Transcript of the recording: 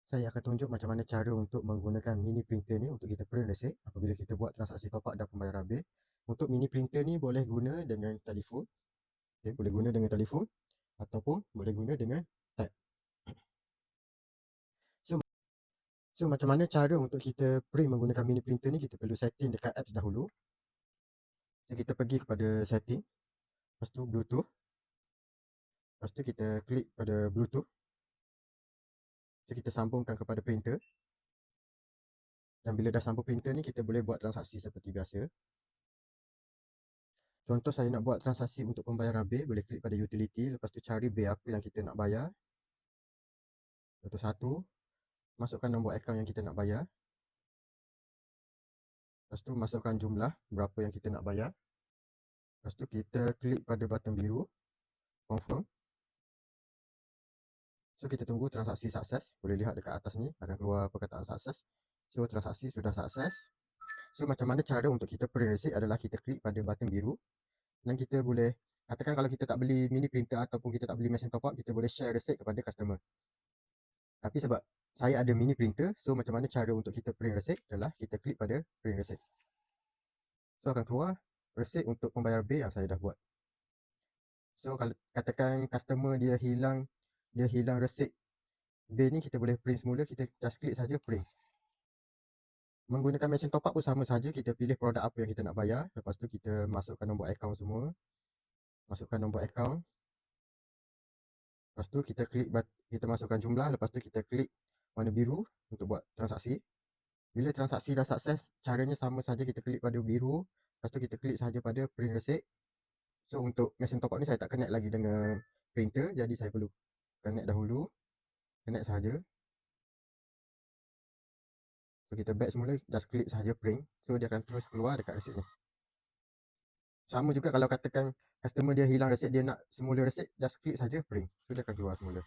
Saya akan tunjuk macam mana cara untuk menggunakan mini printer ni untuk kita print resit apabila kita buat transaksi top up dan pembayaran bil. Untuk mini printer ni boleh guna dengan telefon, boleh guna dengan telefon ataupun boleh guna dengan tab. So macam mana cara untuk kita print menggunakan mini printer ni, kita perlu setting dekat apps dahulu. So, kita pergi kepada setting, lepas tu Bluetooth, lepas tu kita klik pada Bluetooth. So kita sambungkan kepada printer. Dan bila dah sambung printer ni, kita boleh buat transaksi seperti biasa. Contoh saya nak buat transaksi untuk pembayaran bil, boleh klik pada utility, lepas tu cari bil apa yang kita nak bayar. Lepas tu satu, masukkan nombor akaun yang kita nak bayar. Lepas tu masukkan jumlah berapa yang kita nak bayar. Lepas tu kita klik pada button biru, confirm. So kita tunggu transaksi sukses. Boleh lihat dekat atas ni akan keluar perkataan sukses. So transaksi sudah sukses. So macam mana cara untuk kita print receipt adalah kita klik pada button biru. Dan kita boleh, katakan kalau kita tak beli mini printer ataupun kita tak beli mesin top up, kita boleh share receipt kepada customer. Tapi sebab saya ada mini printer, so macam mana cara untuk kita print receipt adalah kita klik pada print receipt. So akan keluar receipt untuk pembayar bil yang saya dah buat. So kalau katakan customer dia hilang receipt bil ni, kita boleh print semula, kita just klik saja print. Menggunakan mesin top up pun sama saja, kita pilih produk apa yang kita nak bayar, lepas tu kita masukkan nombor akaun semua. Masukkan nombor akaun. Lepas tu kita klik, kita masukkan jumlah, lepas tu kita klik warna biru untuk buat transaksi. Bila transaksi dah sukses, caranya sama saja, kita klik pada biru, lepas tu kita klik sahaja pada print receipt. So untuk mesin top up ni saya tak connect lagi dengan printer, jadi saya perlu connect dahulu. Connect sahaja. So kita back semula, just klik sahaja print. So dia akan terus keluar dekat receipt ni. Sama juga kalau katakan customer dia hilang receipt, dia nak semula receipt, just klik saja print. So dia akan keluar semula.